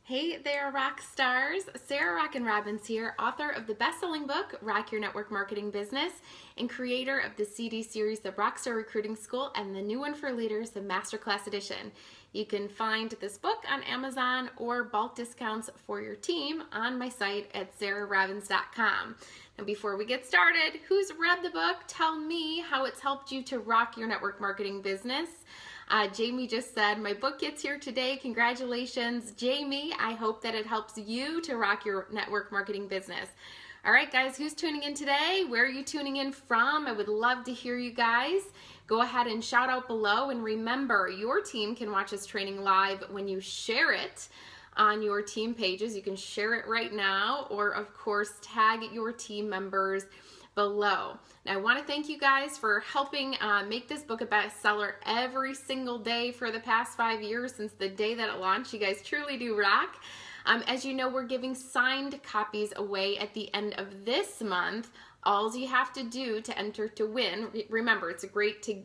Hey there, rock stars. Sarah Rockin' Robbins here, author of the best-selling book, Rock Your Network Marketing Business, and creator of the CD series, The Rockstar Recruiting School, and the new one for leaders, the Masterclass Edition. You can find this book on Amazon or bulk discounts for your team on my site at sarahrobbins.com. Now, before we get started, who's read the book? Tell me how it's helped you to rock your network marketing business. Jamie just said, my book gets here today. Congratulations, Jamie. I hope that it helps you to rock your network marketing business. All right, guys, who's tuning in today? Where are you tuning in from? I would love to hear you guys. Go ahead and shout out below. And remember, your team can watch this training live when you share it on your team pages. You can share it right now, or of course, tag your team members below. Now, I want to thank you guys for helping make this book a bestseller every single day for the past 5 years since the day that it launched. You guys truly do rock. As you know, we're giving signed copies away at the end of this month. All you have to do to enter to win, remember, it's great to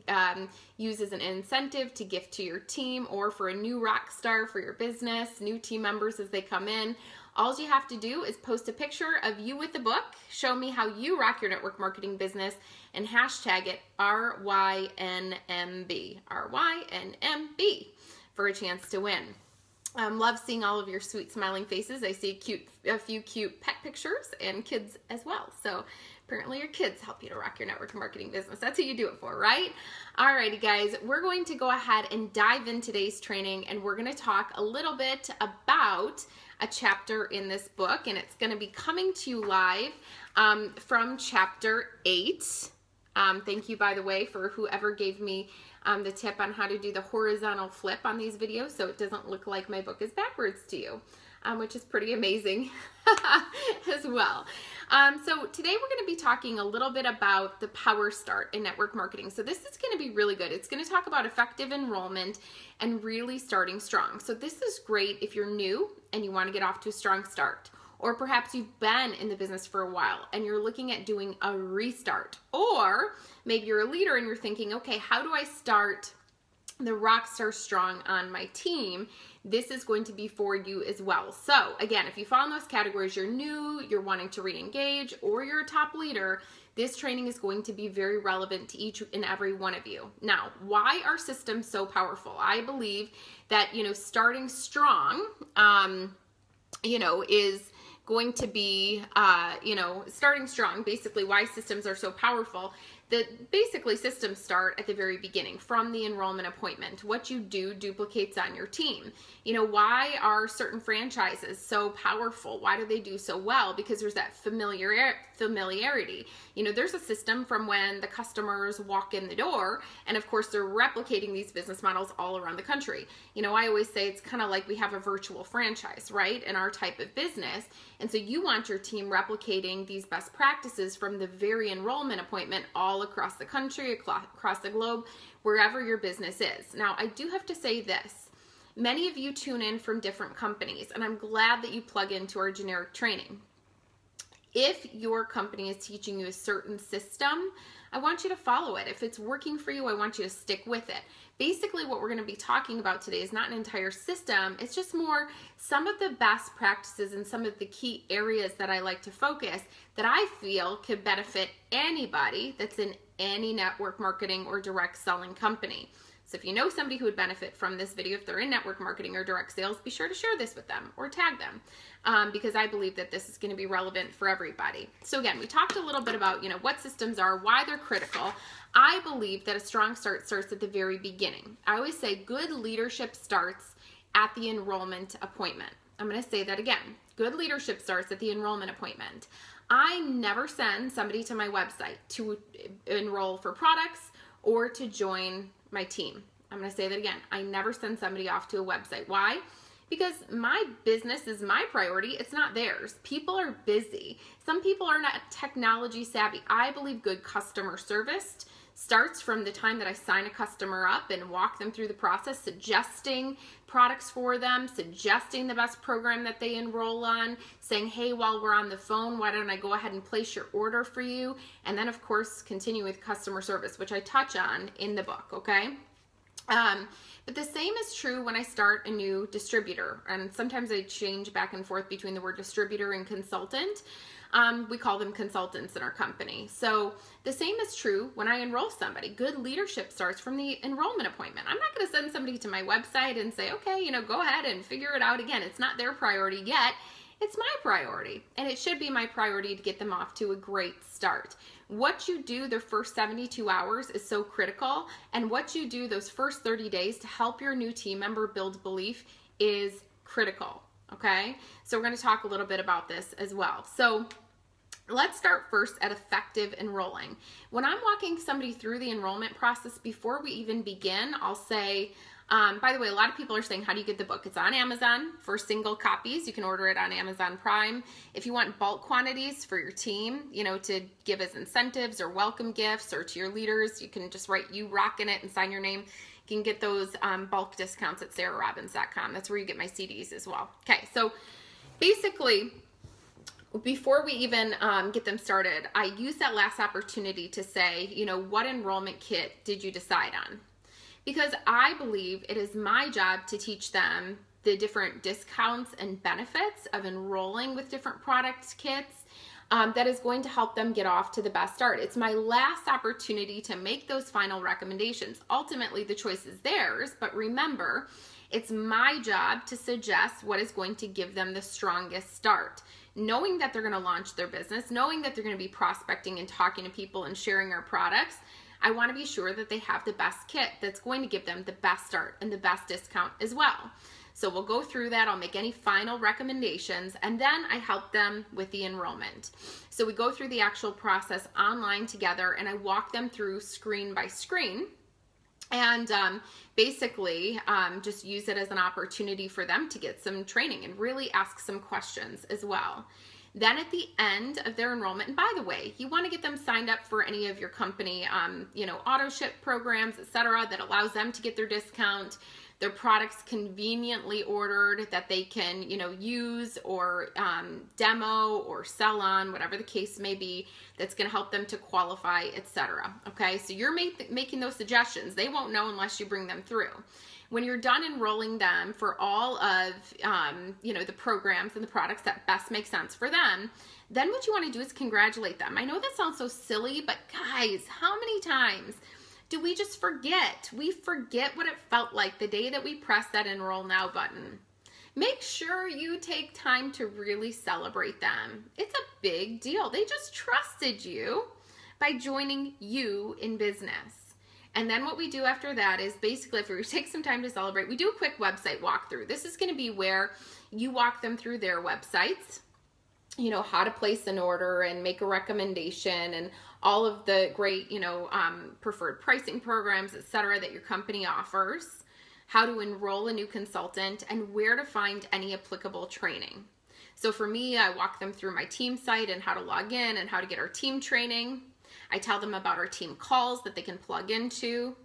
use as an incentive to gift to your team or for a new rock star for your business, new team members as they come in. All you have to do is post a picture of you with the book, show me how you rock your network marketing business, and hashtag it RYNMB, RYNMB, for a chance to win. Love seeing all of your sweet smiling faces. I see a few cute pet pictures and kids as well. So apparently your kids help you to rock your network marketing business. That's what you do it for, right? Alrighty, guys, we're going to go ahead and dive in today's training, and we're going to talk a little bit about a chapter in this book, and it's going to be coming to you live from chapter 8. Thank you, by the way, for whoever gave me the tip on how to do the horizontal flip on these videos so it doesn't look like my book is backwards to you, which is pretty amazing as well. So today we're going to be talking a little bit about the power start in network marketing. So this is going to be really good. It's going to talk about effective enrollment and really starting strong. So this is great if you're new and you want to get off to a strong start. Or perhaps you've been in the business for a while and you're looking at doing a restart. Or maybe you're a leader and you're thinking, okay, how do I start the Rockstar Strong on my team? This is going to be for you as well. So again, if you fall in those categories, you're new, you're wanting to re-engage, or you're a top leader, this training is going to be very relevant to each and every one of you. Now, why are systems so powerful? I believe that, starting strong, is going to be, starting strong, basically why systems are so powerful. Basically systems start at the very beginning from the enrollment appointment. What you do duplicates on your team. Why are certain franchises so powerful? Why do they do so well? Because there's that familiarity. There's a system from when the customers walk in the door, and of course they're replicating these business models all around the country. I always say it's kind of like we have a virtual franchise, right, in our type of business. And so you want your team replicating these best practices from the very enrollment appointment all across the country, across the globe, wherever your business is. Now, I do have to say this. Many of you tune in from different companies, and I'm glad that you plug into our generic training. If your company is teaching you a certain system, I want you to follow it. If it's working for you, I want you to stick with it. Basically, what we're going to be talking about today is not an entire system. It's just more some of the best practices and some of the key areas that I like to focus that I feel could benefit anybody that's in any network marketing or direct selling company. So if you know somebody who would benefit from this video, if they're in network marketing or direct sales, be sure to share this with them or tag them because I believe that this is going to be relevant for everybody. So again, we talked a little bit about, what systems are, why they're critical. I believe that a strong start starts at the very beginning. I always say good leadership starts at the enrollment appointment. I'm going to say that again. Good leadership starts at the enrollment appointment. I never send somebody to my website to enroll for products or to join my team. I'm going to say that again. I never send somebody off to a website. Why? Because my business is my priority. It's not theirs. People are busy. Some people are not technology savvy. I believe good customer service starts from the time that I sign a customer up and walk them through the process, suggesting products for them, suggesting the best program that they enroll on, saying, hey, while we're on the phone, why don't I go ahead and place your order for you? And then, of course, continue with customer service, which I touch on in the book, okay? But the same is true when I start a new distributor. And sometimes I change back and forth between the word distributor and consultant. We call them consultants in our company. So the same is true when I enroll somebody. Good leadership starts from the enrollment appointment. I'm not going to send somebody to my website and say, okay, go ahead and figure it out again. It's not their priority yet. It's my priority. And it should be my priority to get them off to a great start. What you do the first 72 hours is so critical. And what you do those first 30 days to help your new team member build belief is critical. Okay, so we're going to talk a little bit about this as well. So let's start first at effective enrolling. When I'm walking somebody through the enrollment process, before we even begin, I'll say, by the way, a lot of people are saying, how do you get the book? It's on Amazon for single copies. You can order it on Amazon Prime. If you want bulk quantities for your team, to give as incentives or welcome gifts, or to your leaders, you can just write "You Rockin' It" and sign your name. You can get those bulk discounts at sarahrobbins.com. That's where you get my CDs as well. Okay, so basically, before we even get them started, I use that last opportunity to say, what enrollment kit did you decide on? Because I believe it is my job to teach them the different discounts and benefits of enrolling with different product kits. That is going to help them get off to the best start. It's my last opportunity to make those final recommendations. Ultimately, the choice is theirs, but remember, it's my job to suggest what is going to give them the strongest start. Knowing that they're going to launch their business, knowing that they're going to be prospecting and talking to people and sharing our products, I want to be sure that they have the best kit that's going to give them the best start and the best discount as well. So we'll go through that. I'll make any final recommendations, and then I help them with the enrollment. So we go through the actual process online together, and I walk them through screen by screen, and basically just use it as an opportunity for them to get some training and really ask some questions as well. Then at the end of their enrollment, and by the way, you want to get them signed up for any of your company, auto ship programs, etc., that allows them to get their discount, their products conveniently ordered that they can, use or demo or sell on, whatever the case may be, that's going to help them to qualify, etc. Okay, so you're making those suggestions. They won't know unless you bring them through. When you're done enrolling them for all of, the programs and the products that best make sense for them, then what you want to do is congratulate them. I know that sounds so silly, but guys, how many times do we just forget? We forget what it felt like the day that we pressed that Enroll Now button. Make sure you take time to really celebrate them. It's a big deal. They just trusted you by joining you in business. And then what we do after that is basically, after we take some time to celebrate, we do a quick website walkthrough. This is going to be where you walk them through their websites, how to place an order and make a recommendation and all of the great, preferred pricing programs, etc., that your company offers, how to enroll a new consultant, and where to find any applicable training. So for me, I walk them through my team site and how to log in and how to get our team training. I tell them about our team calls that they can plug into.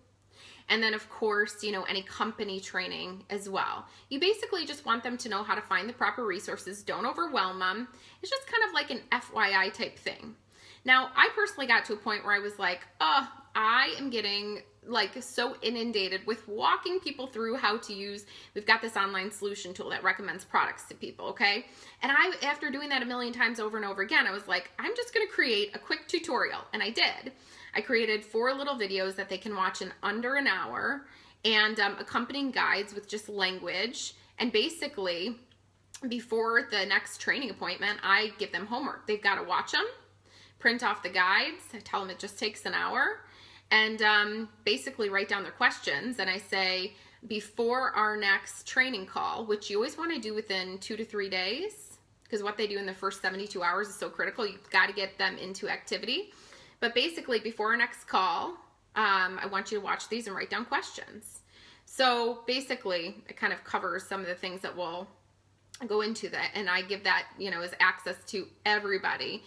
And then, of course, any company training as well. You basically just want them to know how to find the proper resources. Don't overwhelm them. It's just kind of like an FYI type thing. Now, I personally got to a point where I was like, I am getting so inundated with walking people through how to use, we've got this online solution tool that recommends products to people, okay? And after doing that a million times over and over again, I was like, I'm just gonna create a quick tutorial, and I did. I created 4 little videos that they can watch in under an hour, and accompanying guides with just language, and basically, before the next training appointment, I give them homework. They've got to watch them, print off the guides, I tell them it just takes an hour, and basically write down their questions. And I say, before our next training call, which you always want to do within 2 to 3 days, because what they do in the first 72 hours is so critical. You've got to get them into activity. But basically, before our next call, I want you to watch these and write down questions. So basically, it kind of covers some of the things that will go into that. And I give that, as access to everybody,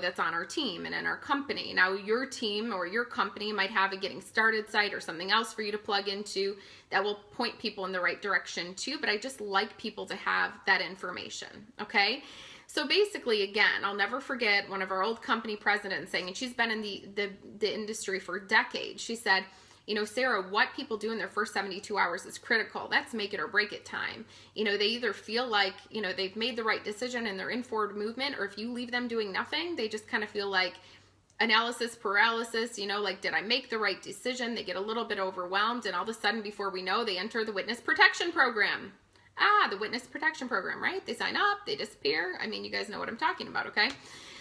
that's on our team and in our company. Now, your team or your company might have a getting started site or something else for you to plug into that will point people in the right direction too. But I just like people to have that information, okay? So basically, again, I'll never forget one of our old company presidents saying, and she's been in the industry for decades, she said, You know, Sarah, what people do in their first 72 hours is critical. That's make it or break it time. You know, they either feel like, you know, they've made the right decision and they're in forward movement, or if you leave them doing nothing, they just kind of feel like analysis paralysis, you know, like, did I make the right decision? They get a little bit overwhelmed, and all of a sudden, before we know, they enter the witness protection program. The witness protection program, right? They sign up, they disappear. I mean, you guys know what I'm talking about, okay?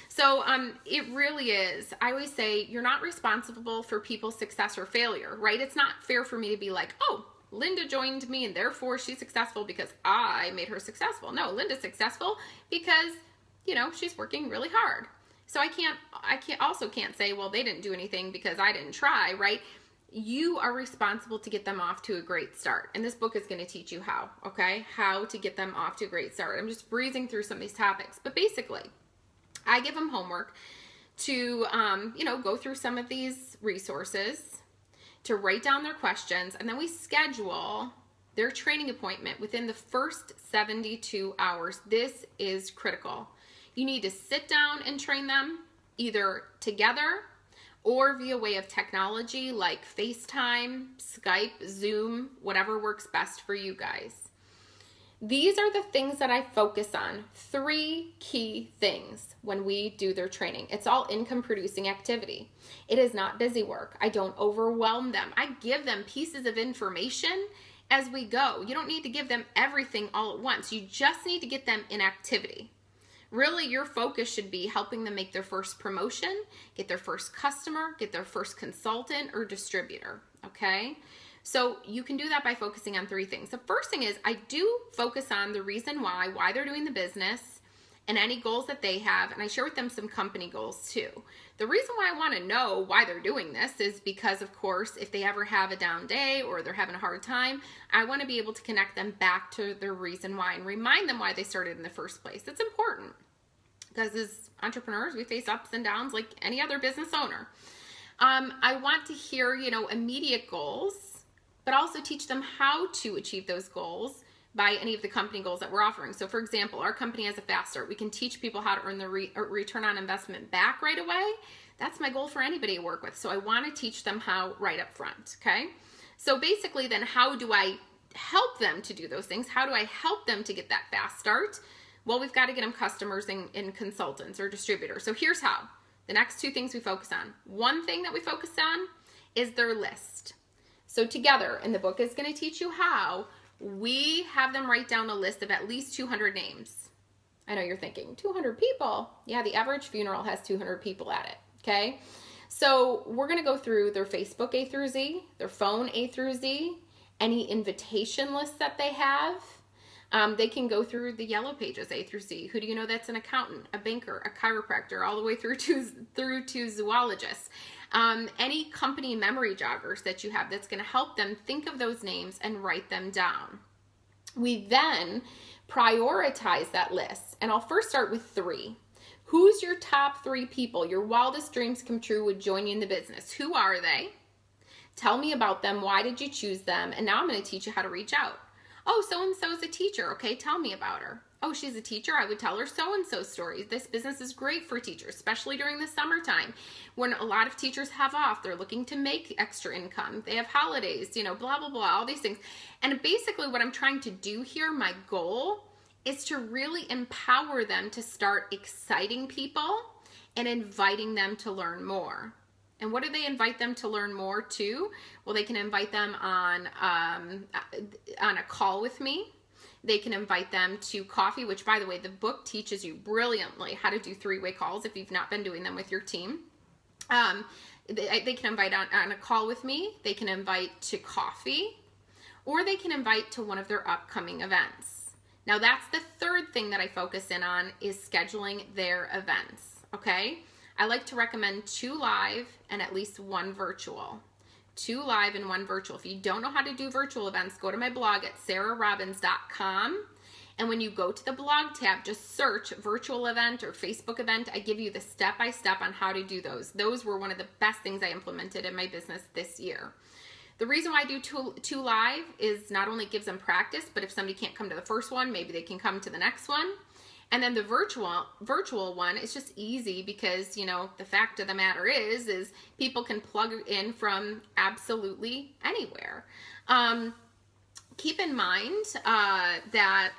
So it really is. I always say you're not responsible for people's success or failure, right? It's not fair for me to be like, oh, Linda joined me and therefore she's successful because I made her successful. No, Linda's successful because, you know, she's working really hard. So I can't say, well, they didn't do anything because I didn't try, right? You are responsible to get them off to a great start. And this book is going to teach you how, okay? How to get them off to a great start. I'm just breezing through some of these topics, but basically, I give them homework to, you know, go through some of these resources, to write down their questions, and then we schedule their training appointment within the first 72 hours. This is critical. You need to sit down and train them either together or via way of technology like FaceTime, Skype, Zoom, whatever works best for you guys. These are the things that I focus on. 3 key things when we do their training. It's all income producing activity. It is not busy work. I don't overwhelm them. I give them pieces of information as we go. You don't need to give them everything all at once. You just need to get them in activity. Really, your focus should be helping them make their first promotion, get their first customer, get their first consultant or distributor, okay? So you can do that by focusing on 3 things. The first thing is I do focus on the reason why they're doing the business and any goals that they have, and I share with them some company goals too. The reason why I want to know why they're doing this is because, of course, if they ever have a down day or they're having a hard time, I want to be able to connect them back to their reason why and remind them why they started in the first place. It's important because as entrepreneurs, we face ups and downs like any other business owner. I want to hear, you know, immediate goals, but also teach them how to achieve those goals by any of the company goals that we're offering. So for example, our company has a fast start. We can teach people how to earn the return on investment back right away. That's my goal for anybody I work with. So I want to teach them how right up front, okay? So basically then how do I help them to do those things? How do I help them to get that fast start? Well, we've got to get them customers and consultants or distributors. So here's how. The next 2 things we focus on. One thing that we focus on is their list. So together, and the book is going to teach you how, we have them write down a list of at least 200 names. I know you're thinking, 200 people? Yeah, the average funeral has 200 people at it, okay? So we're going to go through their Facebook A through Z, their phone A through Z, any invitation lists that they have. They can go through the yellow pages A through Z. Who do you know that's an accountant, a banker, a chiropractor, all the way through to zoologists. Any company memory joggers that you have that's going to help them think of those names and write them down. We then prioritize that list, and I'll first start with 3. Who's your top 3 people your wildest dreams come true would join you in the business? Who are they? Tell me about them. Why did you choose them? And now I'm going to teach you how to reach out. Oh, so-and-so is a teacher. Okay, tell me about her. Oh, she's a teacher. I would tell her so-and-so stories. This business is great for teachers, especially during the summertime when a lot of teachers have off. They're looking to make extra income. They have holidays, you know, blah, blah, blah, all these things. And basically what I'm trying to do here, my goal, is to really empower them to start exciting people and inviting them to learn more. And what do they invite them to learn more to? Well, they can invite them on a call with me. They can invite them to coffee, which, by the way, the book teaches you brilliantly how to do 3-way calls if you've not been doing them with your team. They can invite on a call with me. They can invite to coffee, or they can invite to one of their upcoming events. Now, that's the 3rd thing that I focus in on is scheduling their events, okay? I like to recommend 2 live and at least 1 virtual. 2 live and 1 virtual. If you don't know how to do virtual events, go to my blog at sarahrobbins.com. And when you go to the blog tab, just search virtual event or Facebook event. I give you the step-by-step on how to do those. Those were one of the best things I implemented in my business this year. The reason why I do 2 live is not only gives them practice, but if somebody can't come to the first one, maybe they can come to the next one. And then the virtual one is just easy because, you know, the fact of the matter is people can plug in from absolutely anywhere. Keep in mind that,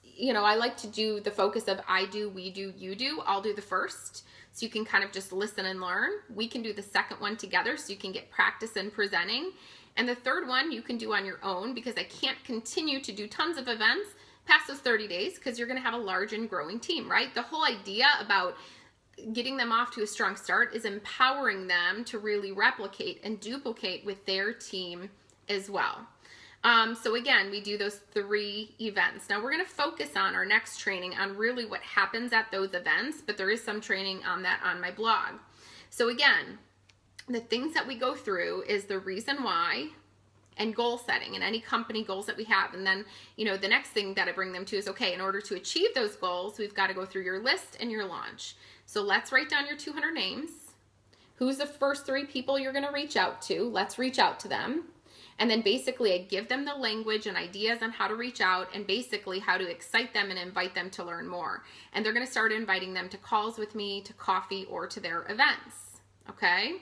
you know, I like to do the focus of I do, we do, you do. I'll do the first, so you can kind of just listen and learn. We can do the second one together so you can get practice in presenting. And the third one you can do on your own, because I can't continue to do tons of events past those 30 days because you're going to have a large and growing team, right? The whole idea about getting them off to a strong start is empowering them to really replicate and duplicate with their team as well. So again, we do those 3 events. Now we're going to focus on our next training on really what happens at those events, but there is some training on that on my blog. So again, the things that we go through is the reason why and goal setting and any company goals that we have. And then, you know, the next thing that I bring them to is, okay, in order to achieve those goals, we've got to go through your list and your launch. So let's write down your 200 names. Who's the first 3 people you're going to reach out to? Let's reach out to them. And then basically I give them the language and ideas on how to reach out and basically how to excite them and invite them to learn more. And they're going to start inviting them to calls with me, to coffee, or to their events. Okay?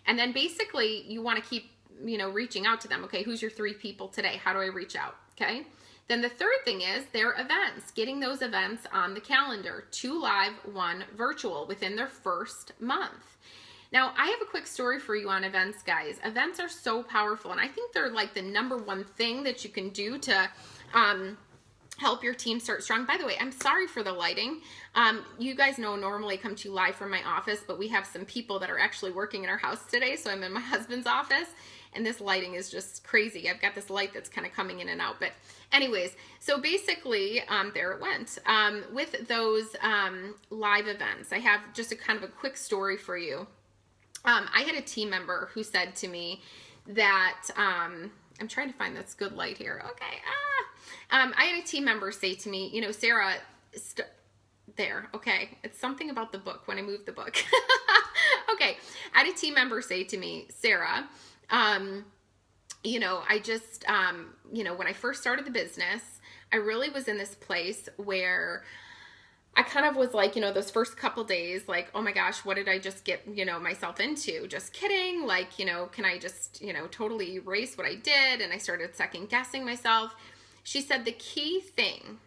And then basically you want to keep, you know, reaching out to them. Okay, who's your 3 people today? How do I reach out? Okay? Then the third thing is their events, getting those events on the calendar, 2 live, 1 virtual within their first month. Now, I have a quick story for you on events, guys. Events are so powerful, and I think they're like the #1 thing that you can do to help your team start strong. By the way, I'm sorry for the lighting. You guys know normally I come to you live from my office, but we have some people that are actually working in our house today, so I'm in my husband's office, and this lighting is just crazy. I've got this light that's kind of coming in and out, but anyways, so basically, there it went. With those live events, I have just a kind of a quick story for you. I had a team member who said to me that, I'm trying to find this good light here. Okay. I had a team member say to me, you know, Sarah, there. Okay. It's something about the book when I moved the book. Okay. I had a team member say to me, Sarah, you know, I just, you know, when I first started the business, I really was in this place where I kind of was like, you know, those first couple days, like, oh my gosh, what did I just get, you know, myself into? Just kidding. Like, you know, can I just, you know, totally erase what I did? And I started second guessing myself. She said the key thing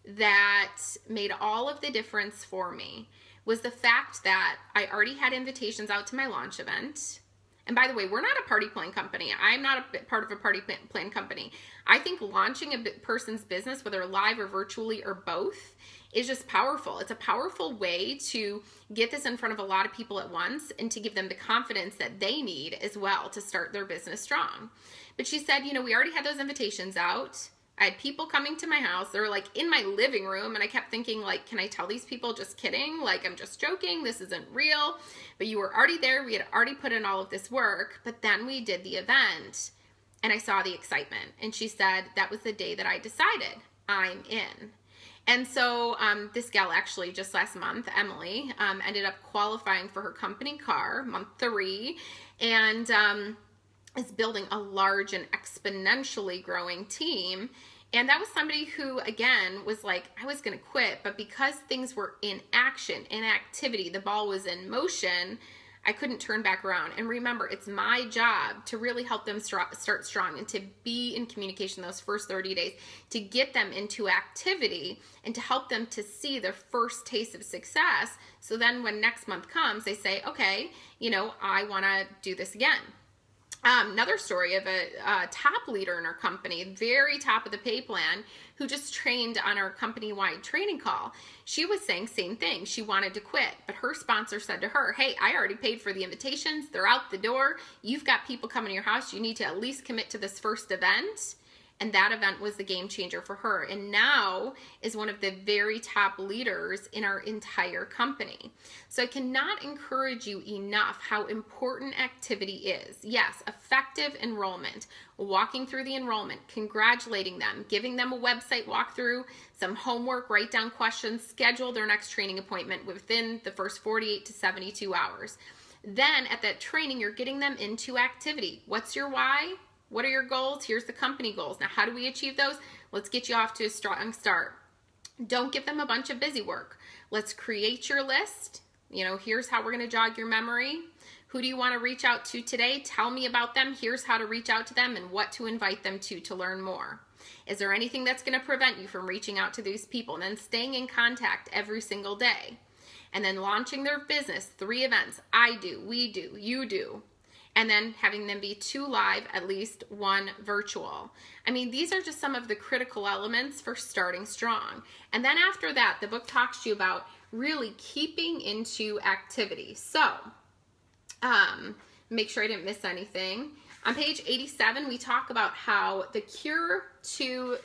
that made all of the difference for me was the fact that I already had invitations out to my launch event. And by the way, we're not a party plan company. I'm not a part of a party plan company. I think launching a person's business, whether live or virtually or both, is just powerful. It's a powerful way to get this in front of a lot of people at once and to give them the confidence that they need as well to start their business strong. But she said, you know, we already had those invitations out. I had people coming to my house. They were like in my living room, and I kept thinking, like, can I tell these people just kidding? Like, I'm just joking. This isn't real. But you were already there. We had already put in all of this work. But then we did the event, and I saw the excitement. And she said, that was the day that I decided I'm in. And so this gal actually just last month, Emily, ended up qualifying for her company car, month 3, and is building a large and exponentially growing team. And that was somebody who, again, was like, I was going to quit, but because things were in action, in activity, the ball was in motion, I couldn't turn back around. And remember, it's my job to really help them start strong and to be in communication those first 30 days, to get them into activity and to help them to see their first taste of success. So then when next month comes, they say, okay, you know, I want to do this again. Another story of a top leader in our company, very top of the pay plan, who just trained on our company-wide training call. She was saying same thing. She wanted to quit, but her sponsor said to her, hey, I already paid for the invitations. They're out the door. You've got people coming to your house. You need to at least commit to this first event. And that event was the game changer for her. And now is one of the very top leaders in our entire company. So I cannot encourage you enough how important activity is. Yes, effective enrollment, walking through the enrollment, congratulating them, giving them a website walkthrough, some homework, write down questions, schedule their next training appointment within the first 48 to 72 hours. Then at that training, you're getting them into activity. What's your why? What are your goals? Here's the company goals. Now, how do we achieve those? Let's get you off to a strong start. Don't give them a bunch of busy work. Let's create your list. You know, here's how we're going to jog your memory. Who do you want to reach out to today? Tell me about them. Here's how to reach out to them and what to invite them to learn more. Is there anything that's going to prevent you from reaching out to these people? And then staying in contact every single day. And then launching their business, 3 events. I do, we do, you do. And then having them be 2 live, at least 1 virtual. I mean, these are just some of the critical elements for starting strong. And then after that, the book talks to you about really keeping into activity. So, make sure I didn't miss anything. On page 87, we talk about how the cure to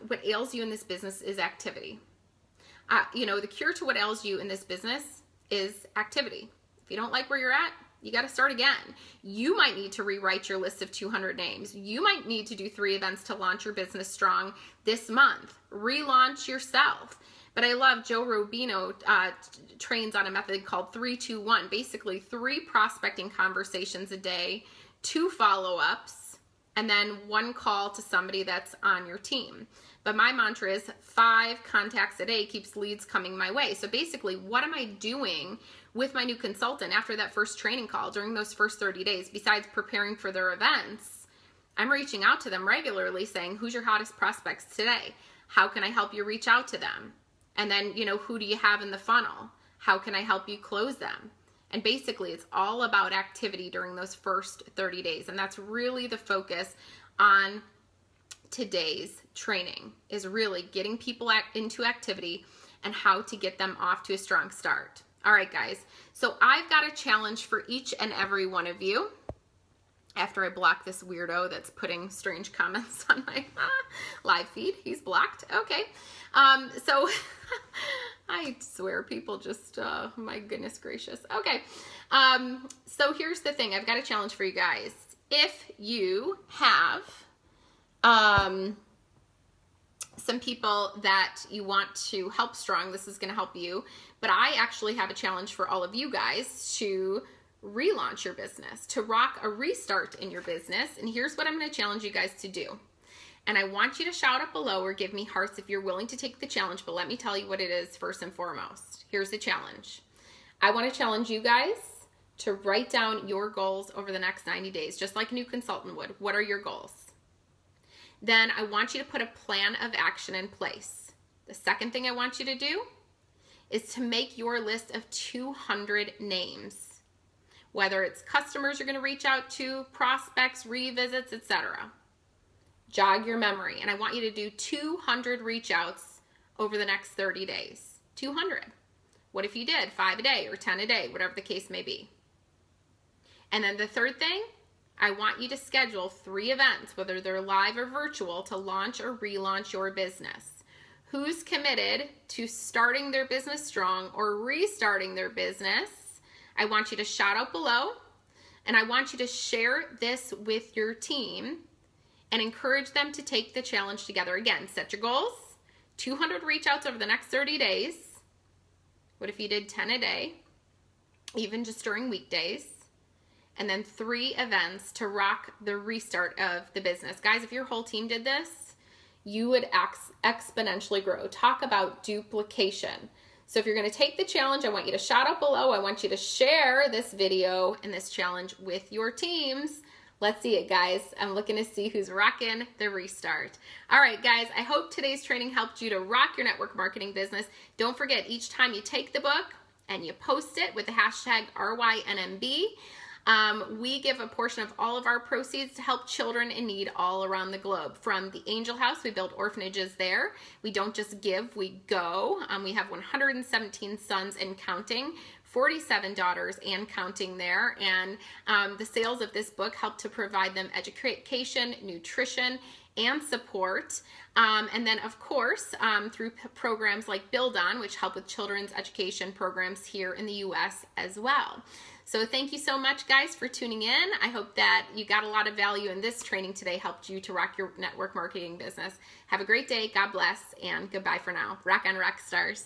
what ails you in this business is activity. You know, the cure to what ails you in this business is activity. If you don't like where you're at, you got to start again. You might need to rewrite your list of 200 names. You might need to do 3 events to launch your business strong this month. Relaunch yourself. But I love Joe Robino trains on a method called 3-2-1. Basically 3 prospecting conversations a day, 2 follow-ups, and then 1 call to somebody that's on your team. But my mantra is 5 contacts a day keeps leads coming my way. So basically, what am I doing with my new consultant after that first training call during those first 30 days, besides preparing for their events? I'm reaching out to them regularly saying, who's your hottest prospects today? How can I help you reach out to them? And then, you know, who do you have in the funnel? How can I help you close them? And basically, it's all about activity during those first 30 days. And that's really the focus on today's training, is really getting people into activity and how to get them off to a strong start. All right, guys. So I've got a challenge for each and every one of you. After I block this weirdo that's putting strange comments on my live feed. He's blocked. Okay. So I swear people just, my goodness gracious. Okay. So here's the thing. I've got a challenge for you guys. If you have some people that you want to help strong, this is going to help you. But I actually have a challenge for all of you guys to relaunch your business, to rock a restart in your business. And here's what I'm going to challenge you guys to do. And I want you to shout up below or give me hearts if you're willing to take the challenge. But let me tell you what it is first and foremost. Here's the challenge. I want to challenge you guys to write down your goals over the next 90 days, just like a new consultant would. What are your goals? Then I want you to put a plan of action in place. The second thing I want you to do is to make your list of 200 names. Whether it's customers you're going to reach out to, prospects, revisits, etc. Jog your memory. And I want you to do 200 reach outs over the next 30 days. 200. What if you did 5 a day or 10 a day, whatever the case may be. And then the third thing, I want you to schedule 3 events, whether they're live or virtual, to launch or relaunch your business. Who's committed to starting their business strong or restarting their business? I want you to shout out below, and I want you to share this with your team and encourage them to take the challenge together. Again, set your goals, 200 reach outs over the next 30 days. What if you did 10 a day, even just during weekdays? And then 3 events to rock the restart of the business. Guys, if your whole team did this, you would exponentially grow. Talk about duplication. So if you're going to take the challenge, I want you to shout out below. I want you to share this video and this challenge with your teams. Let's see it, guys. I'm looking to see who's rocking the restart. All right, guys, I hope today's training helped you to rock your network marketing business. Don't forget, each time you take the book and you post it with the hashtag RYNMB, we give a portion of all of our proceeds to help children in need all around the globe. From the Angel House, we build orphanages there. We don't just give, we go. We have 117 sons and counting, 47 daughters and counting there. And the sales of this book help to provide them education, nutrition, and support. And then, of course, through programs like Build On, which help with children's education programs here in the U.S. as well. So thank you so much, guys, for tuning in. I hope that you got a lot of value in this training today, helped you to rock your network marketing business. Have a great day. God bless, and goodbye for now. Rock on, rock stars.